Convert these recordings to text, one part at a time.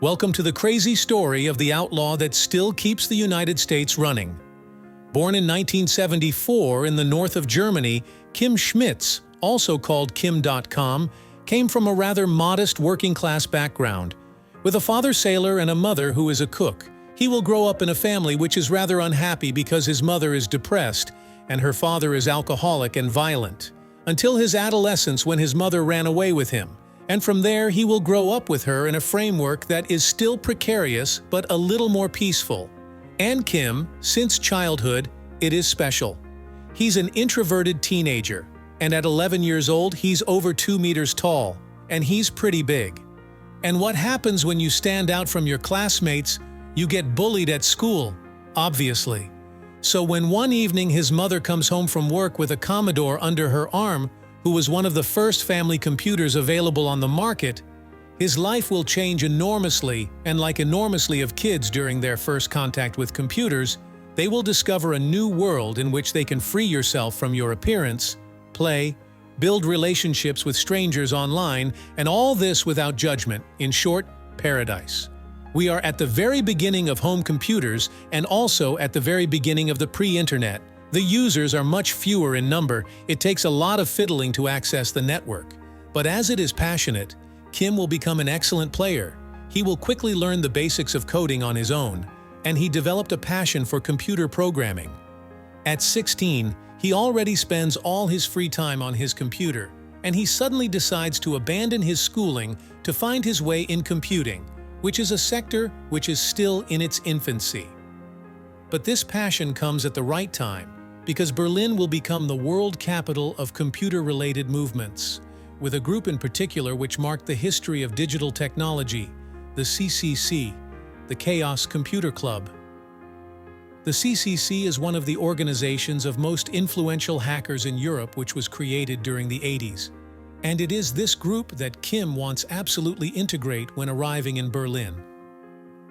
Welcome to the crazy story of the outlaw that still keeps the United States running. Born in 1974 in the north of Germany, Kim Schmitz, also called Kim Dotcom, came from a rather modest working-class background. With a father sailor and a mother who is a cook, he will grow up in a family which is rather unhappy because his mother is depressed and her father is alcoholic and violent, until his adolescence when his mother ran away with him. And from there he will grow up with her in a framework that is still precarious but a little more peaceful. And Kim, since childhood, it is special. He's an introverted teenager, and at 11 years old he's over 2 meters tall, and he's pretty big. And what happens when you stand out from your classmates? You get bullied at school, obviously. So when one evening his mother comes home from work with a Commodore under her arm, who was one of the first family computers available on the market, his life will change enormously, and like enormously of kids during their first contact with computers, they will discover a new world in which they can free yourself from your appearance, play, build relationships with strangers online, and all this without judgment. In short, paradise. We are at the very beginning of home computers and also at the very beginning of the pre-internet. The users are much fewer in number. It takes a lot of fiddling to access the network. But as it is passionate, Kim will become an excellent player. He will quickly learn the basics of coding on his own, and he developed a passion for computer programming. At 16, he already spends all his free time on his computer, and he suddenly decides to abandon his schooling to find his way in computing, which is a sector which is still in its infancy. But this passion comes at the right time, because Berlin will become the world capital of computer-related movements, with a group in particular which marked the history of digital technology, the CCC, the Chaos Computer Club. The CCC is one of the organizations of most influential hackers in Europe, which was created during the 80s. And it is this group that Kim wants absolutely integrate when arriving in Berlin.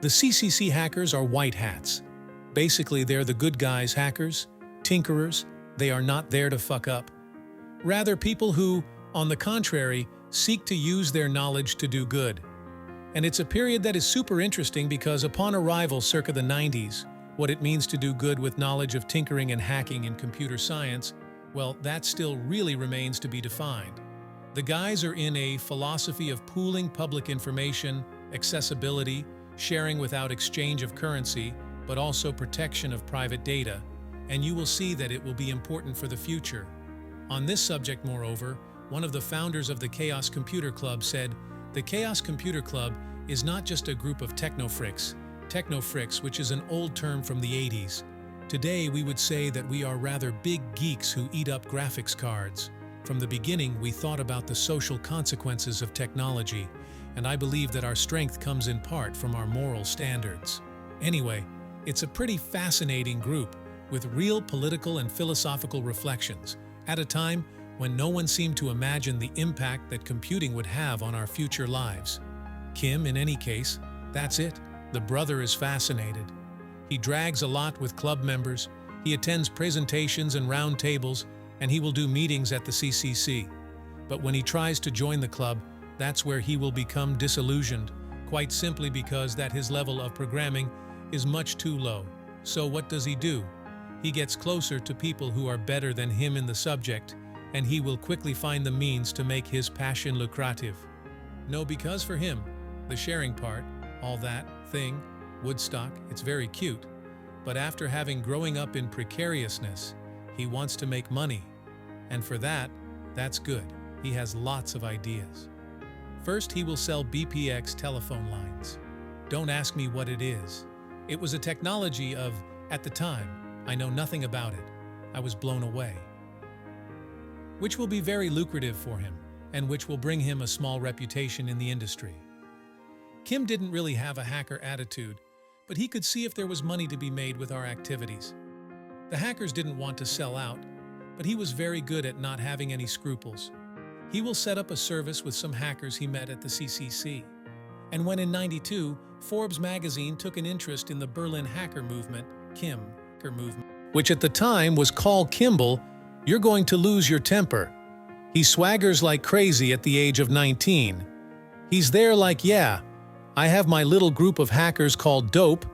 The CCC hackers are white hats. Basically, they're the good guys hackers, tinkerers. They are not there to fuck up. Rather, people who, on the contrary, seek to use their knowledge to do good. And it's a period that is super interesting because upon arrival circa the 90s, what it means to do good with knowledge of tinkering and hacking in computer science, well, that still really remains to be defined. The guys are in a philosophy of pooling public information, accessibility, sharing without exchange of currency, but also protection of private data, and you will see that it will be important for the future. On this subject, moreover, one of the founders of the Chaos Computer Club said, "The Chaos Computer Club is not just a group of technofricks, which is an old term from the 80s. Today we would say that we are rather big geeks who eat up graphics cards. From the beginning we thought about the social consequences of technology, and I believe that our strength comes in part from our moral standards." Anyway, it's a pretty fascinating group, with real political and philosophical reflections, at a time when no one seemed to imagine the impact that computing would have on our future lives. Kim, in any case, that's it. The brother is fascinated. He drags a lot with club members, he attends presentations and round tables, and he will do meetings at the CCC. But when he tries to join the club, that's where he will become disillusioned, quite simply because that his level of programming is much too low. So what does he do? He gets closer to people who are better than him in the subject, and he will quickly find the means to make his passion lucrative. No, because for him, the sharing part, all that thing, Woodstock, it's very cute. But after having growing up in precariousness, he wants to make money. And for that, that's good. He has lots of ideas. First, he will sell BPX telephone lines. Don't ask me what it is. It was a technology of, at the time, I know nothing about it. I was blown away. Which will be very lucrative for him, and which will bring him a small reputation in the industry. Kim didn't really have a hacker attitude, but he could see if there was money to be made with our activities. The hackers didn't want to sell out, but he was very good at not having any scruples. He will set up a service with some hackers he met at the CCC. And when in '92, Forbes magazine took an interest in the Berlin hacker movement, which at the time was called Kimball, you're going to lose your temper. He swaggers like crazy at the age of 19. He's there like, yeah, I have my little group of hackers called Dope.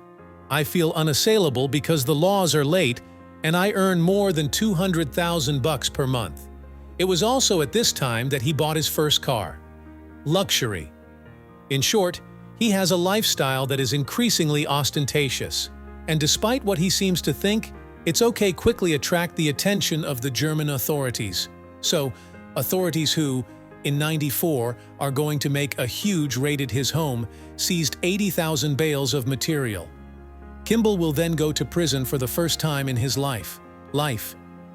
I feel unassailable because the laws are late, and I earn more than $200,000 per month. It was also at this time that he bought his first car. Luxury. In short, he has a lifestyle that is increasingly ostentatious, and despite what he seems to think, it's okay quickly attract the attention of the German authorities. So, authorities who, in '94, are going to make a huge raid at his home, seized 80,000 bales of material. Kimball will then go to prison for the first time in his life.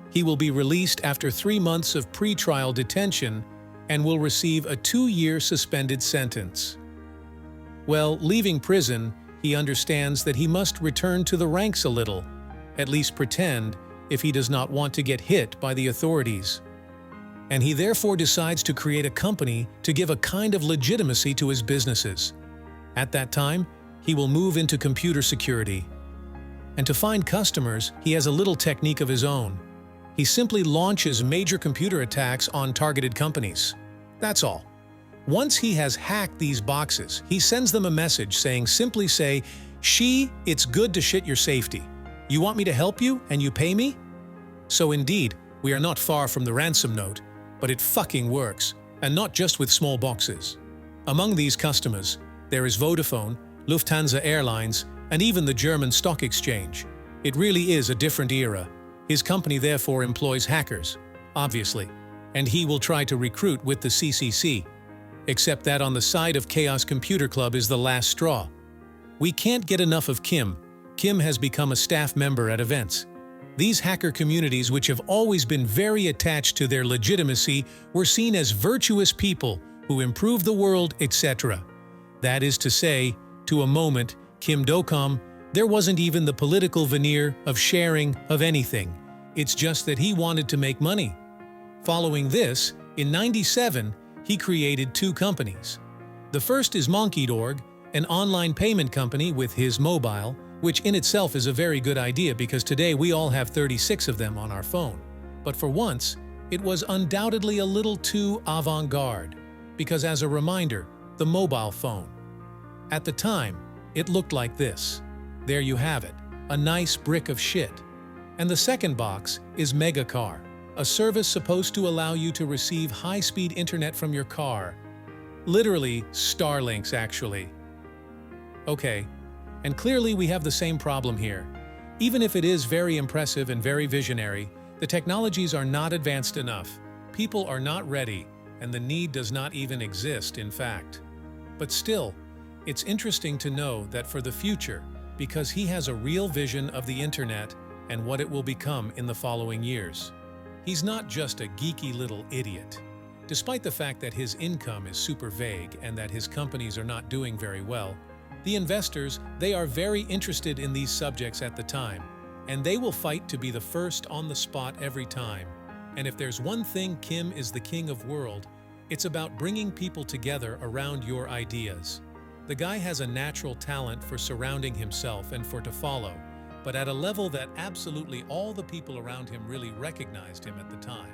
He will be released after 3 months of pre-trial detention and will receive a 2-year suspended sentence. Well, leaving prison, he understands that he must return to the ranks a little, at least pretend, if he does not want to get hit by the authorities. And he therefore decides to create a company to give a kind of legitimacy to his businesses. At that time, he will move into computer security. And to find customers, he has a little technique of his own. He simply launches major computer attacks on targeted companies. That's all. Once he has hacked these boxes, he sends them a message simply say, it's good to shit your safety. You want me to help you and you pay me? So indeed, we are not far from the ransom note, but it fucking works, and not just with small boxes. Among these customers, there is Vodafone, Lufthansa Airlines, and even the German stock exchange. It really is a different era. His company therefore employs hackers, obviously, and he will try to recruit with the CCC. Except that on the side of Chaos Computer Club is the last straw. We can't get enough of Kim. Kim has become a staff member at events. These hacker communities, which have always been very attached to their legitimacy, were seen as virtuous people who improve the world, etc. That is to say, to a moment, Kim Dotcom, there wasn't even the political veneer of sharing of anything. It's just that he wanted to make money. Following this, in '97, he created 2 companies. The first is Monkey.org, an online payment company with his mobile, which in itself is a very good idea because today we all have 36 of them on our phone. But for once, it was undoubtedly a little too avant-garde, because as a reminder, the mobile phone. At the time, it looked like this. There you have it, a nice brick of shit. And the second box is Megacar, a service supposed to allow you to receive high-speed internet from your car. Literally, Starlinks actually. Okay, and clearly we have the same problem here. Even if it is very impressive and very visionary, the technologies are not advanced enough. People are not ready, and the need does not even exist, in fact. But still, it's interesting to know that for the future, because he has a real vision of the internet and what it will become in the following years. He's not just a geeky little idiot. Despite the fact that his income is super vague and that his companies are not doing very well, the investors, they are very interested in these subjects at the time, and they will fight to be the first on the spot every time. And if there's one thing Kim is the king of world, it's about bringing people together around your ideas. The guy has a natural talent for surrounding himself and for to follow, but at a level that absolutely all the people around him really recognized him at the time.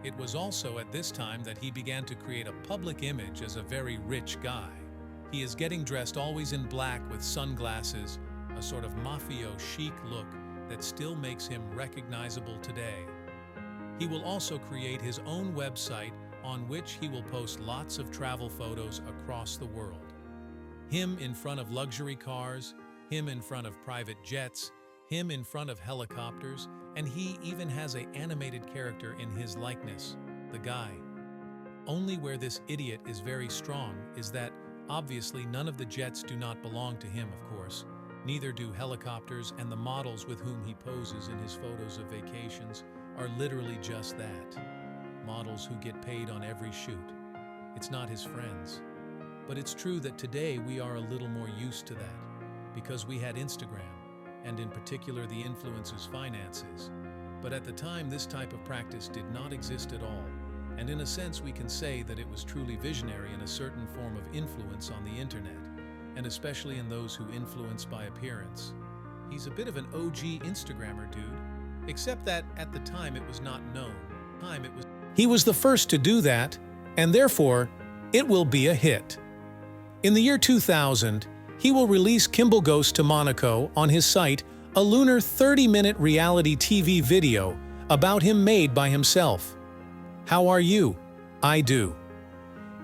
It was also at this time that he began to create a public image as a very rich guy. He is getting dressed always in black with sunglasses, a sort of mafio chic look that still makes him recognizable today. He will also create his own website on which he will post lots of travel photos across the world. Him in front of luxury cars, him in front of private jets, him in front of helicopters, and he even has an animated character in his likeness, the guy. Only where this idiot is very strong is that, obviously, none of the jets do not belong to him, of course. Neither do helicopters, and the models with whom he poses in his photos of vacations are literally just that. Models who get paid on every shoot. It's not his friends. But it's true that today we are a little more used to that, because we had Instagram, and in particular the influencers' finances. But at the time, this type of practice did not exist at all, and in a sense we can say that it was truly visionary in a certain form of influence on the internet, and especially in those who influence by appearance. He's a bit of an OG Instagrammer dude, except that at the time it was not known. He was the first to do that, and therefore, it will be a hit. In the year 2000, he will release Kimball Goes to Monaco on his site, a lunar 30-minute reality TV video about him made by himself. How are you? I do.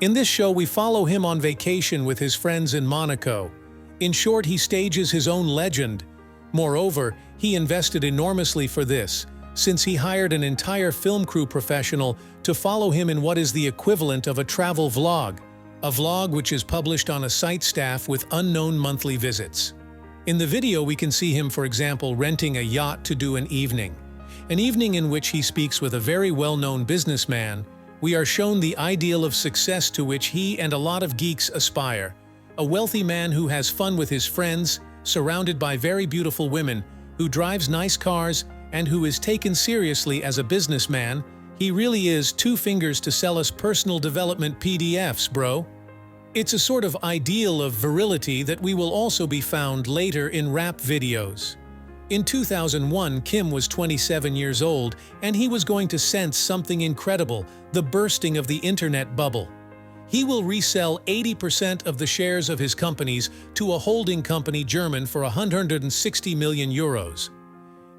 In this show, we follow him on vacation with his friends in Monaco. In short, he stages his own legend. Moreover, he invested enormously for this, since he hired an entire film crew professional to follow him in what is the equivalent of a travel vlog, a vlog which is published on a site staff with unknown monthly visits. In the video, we can see him, for example, renting a yacht to do an evening in which he speaks with a very well-known businessman. We are shown the ideal of success to which he and a lot of geeks aspire. A wealthy man who has fun with his friends, surrounded by very beautiful women, who drives nice cars, and who is taken seriously as a businessman. He really is two fingers to sell us personal development PDFs, bro. It's a sort of ideal of virility that we will also be found later in rap videos. In 2001, Kim was 27 years old, and he was going to sense something incredible, the bursting of the internet bubble. He will resell 80% of the shares of his companies to a holding company German for 160 million euros.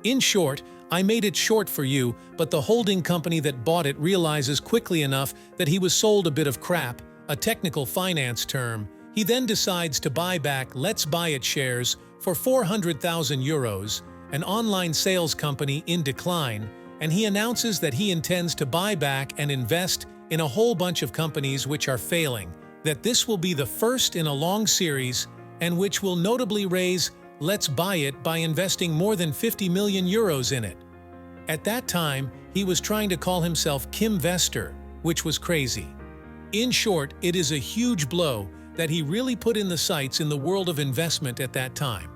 In short, I made it short for you, but the holding company that bought it realizes quickly enough that he was sold a bit of crap, a technical finance term. He then decides to buy back Let's Buy It shares for 400,000 euros, an online sales company in decline, and he announces that he intends to buy back and invest in a whole bunch of companies which are failing, that this will be the first in a long series, and which will notably raise Let's Buy It by investing more than 50 million euros in it. At that time, he was trying to call himself Kimvestor, which was crazy. In short, it is a huge blow that he really put in the sights in the world of investment at that time.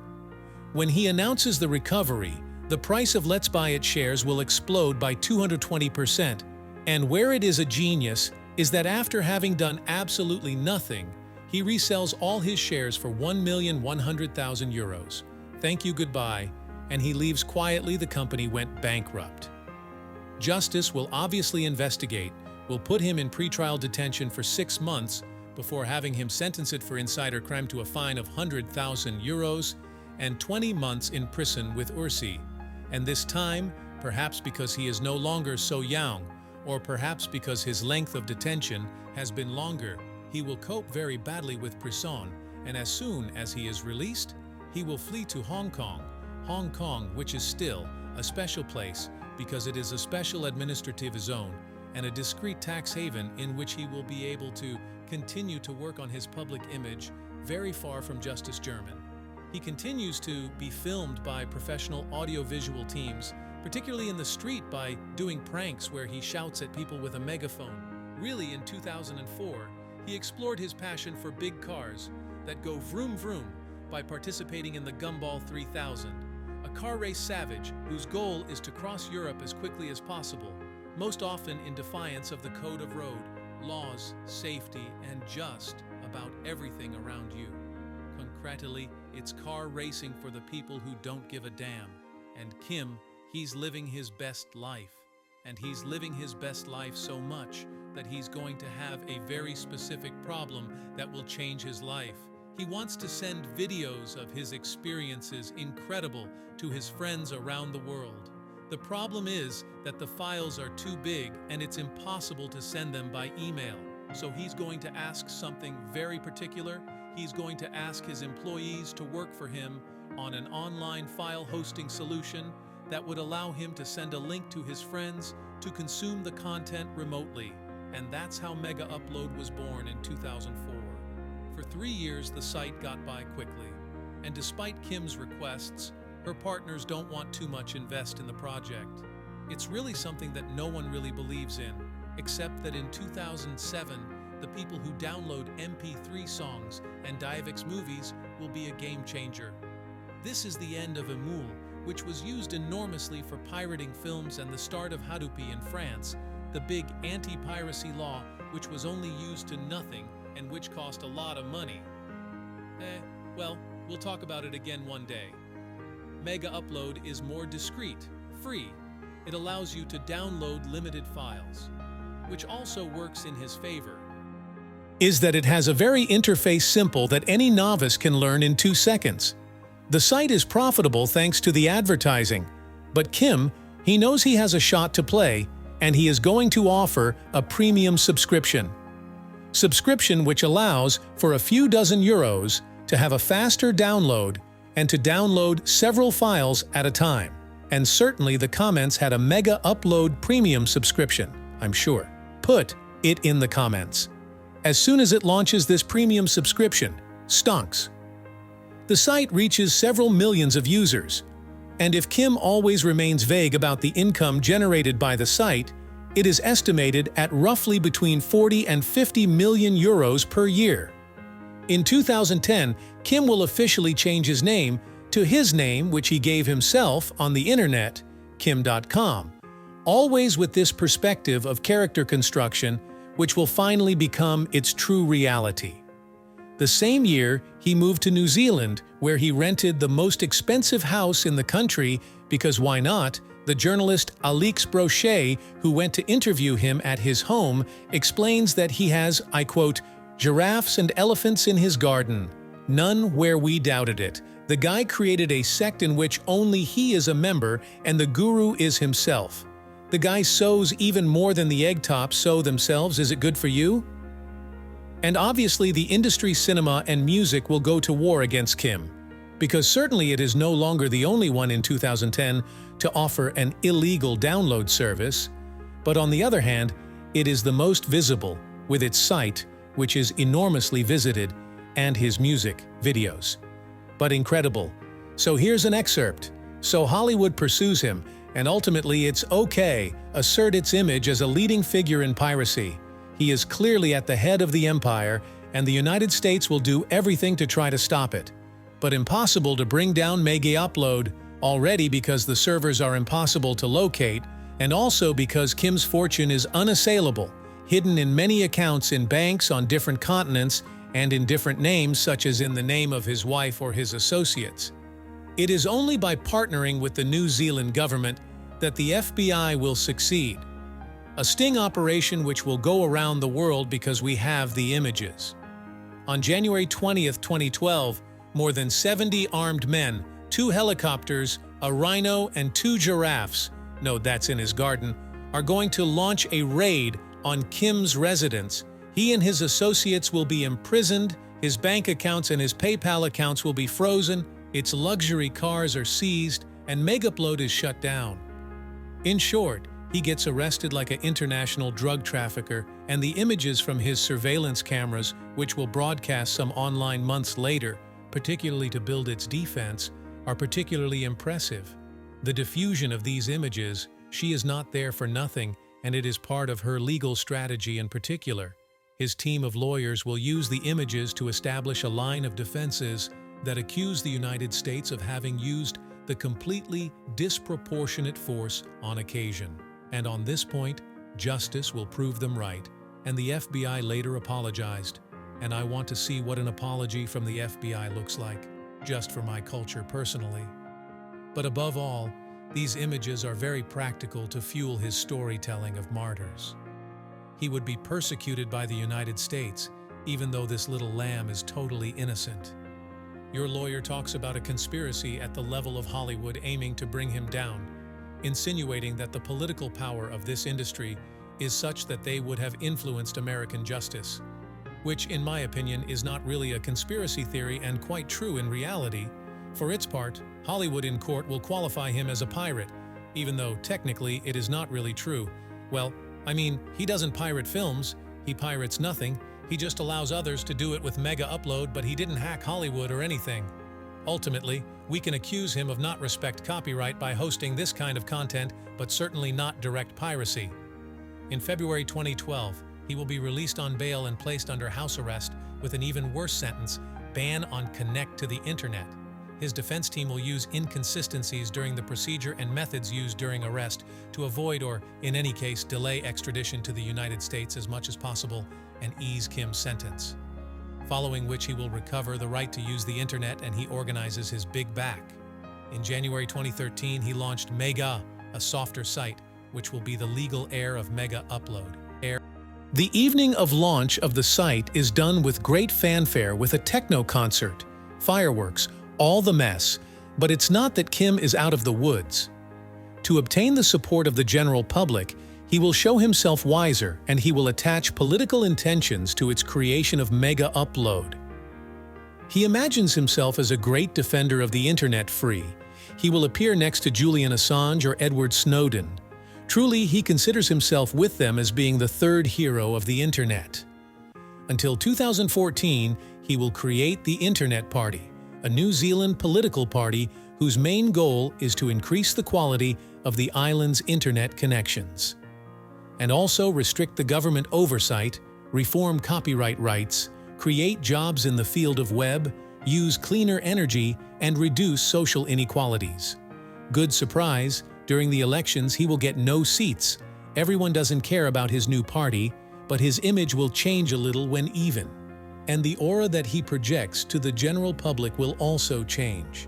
When he announces the recovery, the price of Let's Buy It shares will explode by 220%, and where it is a genius is that after having done absolutely nothing, he resells all his shares for 1,100,000 euros. Thank you, goodbye, and he leaves quietly. The company went bankrupt. Justice will obviously investigate, will put him in pretrial detention for 6 months before having him sentenced for insider crime to a fine of 100,000 euros and 20 months in prison with Ursi. And this time, perhaps because he is no longer so young, or perhaps because his length of detention has been longer, he will cope very badly with prison, and as soon as he is released, he will flee to Hong Kong, which is still a special place because it is a special administrative zone and a discreet tax haven in which he will be able to continue to work on his public image, very far from Justice German. He continues to be filmed by professional audiovisual teams, particularly in the street by doing pranks where he shouts at people with a megaphone. Really, in 2004, he explored his passion for big cars that go vroom vroom by participating in the Gumball 3000, a car race savage whose goal is to cross Europe as quickly as possible, most often in defiance of the code of road, laws, safety, and just about everything around you. Concretely, it's car racing for the people who don't give a damn. And Kim, he's living his best life. And he's living his best life so much that he's going to have a very specific problem that will change his life. He wants to send videos of his experiences incredible to his friends around the world. The problem is that the files are too big and it's impossible to send them by email. So he's going to ask something very particular. He's going to ask his employees to work for him on an online file hosting solution that would allow him to send a link to his friends to consume the content remotely. And that's how Megaupload was born in 2004. For 3 years, the site got by quickly. And despite Kim's requests, her partners don't want too much invest in the project. It's really something that no one really believes in, except that in 2007, the people who download MP3 songs and DivX movies will be a game changer. This is the end of Emoule, which was used enormously for pirating films, and the start of Hadopi in France, the big anti-piracy law which was only used to nothing and which cost a lot of money. Well, we'll talk about it again one day. Megaupload is more discreet, free. It allows you to download limited files, which also works in his favor. is that it has a very interface simple that any novice can learn in 2 seconds. The site is profitable thanks to the advertising, but Kim, he knows he has a shot to play, and he is going to offer a premium subscription. Subscription which allows, for a few dozen euros, to have a faster download and to download several files at a time. And certainly the comments had a Megaupload premium subscription, I'm sure. Put it in the comments. As soon as it launches this premium subscription, stonks. The site reaches several millions of users, and if Kim always remains vague about the income generated by the site, it is estimated at roughly between 40 and 50 million euros per year. In 2010, Kim will officially change his name to his name which he gave himself on the internet, Kim.com, always with this perspective of character construction which will finally become its true reality. The same year, he moved to New Zealand, where he rented the most expensive house in the country because why not? The journalist Alix Brochet, who went to interview him at his home, explains that he has, I quote, "giraffes and elephants in his garden. None where we doubted it. The guy created a sect in which only he is a member and the guru is himself. The guy sows even more than the egg tops sow themselves. Is it good for you?" And obviously the industry cinema and music will go to war against Kim, because certainly it is no longer the only one in 2010 to offer an illegal download service, but on the other hand, it is the most visible with its site, which is enormously visited, and his music videos. But incredible. So here's an excerpt. So Hollywood pursues him, and ultimately it's okay, assert its image as a leading figure in piracy. He is clearly at the head of the empire, and the United States will do everything to try to stop it. But impossible to bring down Megaupload, already because the servers are impossible to locate, and also because Kim's fortune is unassailable, hidden in many accounts in banks on different continents and in different names such as in the name of his wife or his associates. It is only by partnering with the New Zealand government that the FBI will succeed. A sting operation which will go around the world because we have the images. On January 20th, 2012, more than 70 armed men, 2 helicopters, a rhino, and 2 giraffes, no, that's in his garden, are going to launch a raid on Kim's residence. He and his associates will be imprisoned, his bank accounts and his PayPal accounts will be frozen, its luxury cars are seized, and Megaupload is shut down. In short, he gets arrested like an international drug trafficker, and the images from his surveillance cameras, which will broadcast some online months later, particularly to build its defense, are particularly impressive. The diffusion of these images, she is not there for nothing, and it is part of her legal strategy in particular. His team of lawyers will use the images to establish a line of defenses that accuse the United States of having used the completely disproportionate force on occasion. And on this point, justice will prove them right, and the FBI later apologized. And I want to see what an apology from the FBI looks like, just for my culture personally. But above all, these images are very practical to fuel his storytelling of martyrs. He would be persecuted by the United States, even though this little lamb is totally innocent. Your lawyer talks about a conspiracy at the level of Hollywood aiming to bring him down, insinuating that the political power of this industry is such that they would have influenced American justice, which, in my opinion, is not really a conspiracy theory and quite true in reality. For its part, Hollywood in court will qualify him as a pirate, even though technically it is not really true. Well, I mean, he doesn't pirate films, he pirates nothing, he just allows others to do it with Megaupload, but he didn't hack Hollywood or anything. Ultimately, we can accuse him of not respect copyright by hosting this kind of content, but certainly not direct piracy. In February 2012, he will be released on bail and placed under house arrest with an even worse sentence, ban on connect to the internet. His defense team will use inconsistencies during the procedure and methods used during arrest to avoid or, in any case, delay extradition to the United States as much as possible and ease Kim's sentence. Following which he will recover the right to use the internet and he organizes his big back. In January 2013, he launched Mega, a softer site, which will be the legal heir of Megaupload. The evening of launch of the site is done with great fanfare with a techno concert, fireworks, all the mess, but it's not that Kim is out of the woods. To obtain the support of the general public, he will show himself wiser and he will attach political intentions to its creation of Megaupload. He imagines himself as a great defender of the internet free. He will appear next to Julian Assange or Edward Snowden. Truly, he considers himself with them as being the third hero of the internet. Until 2014, he will create the Internet Party, a New Zealand political party whose main goal is to increase the quality of the island's internet connections, and also restrict the government oversight, reform copyright rights, create jobs in the field of web, use cleaner energy, and reduce social inequalities. Good surprise, during the elections he will get no seats. Everyone doesn't care about his new party, but his image will change a little when even. And the aura that he projects to the general public will also change.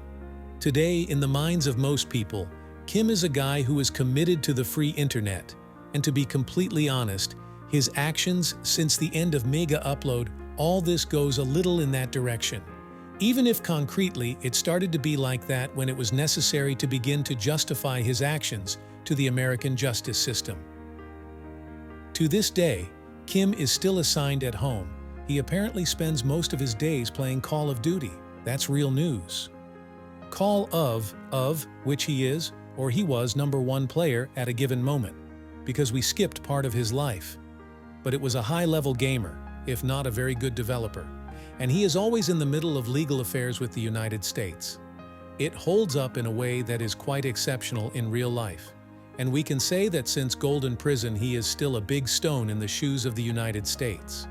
Today, in the minds of most people, Kim is a guy who is committed to the free internet. And to be completely honest, his actions since the end of Megaupload, all this goes a little in that direction. Even if concretely it started to be like that when it was necessary to begin to justify his actions to the American justice system. To this day, Kim is still assigned at home. He apparently spends most of his days playing Call of Duty. That's real news. Call of which he is, or he was, #1 player at a given moment, because we skipped part of his life. But it was a high-level gamer, if not a very good developer. And he is always in the middle of legal affairs with the United States. It holds up in a way that is quite exceptional in real life. And we can say that since Golden Prison he is still a big stone in the shoes of the United States.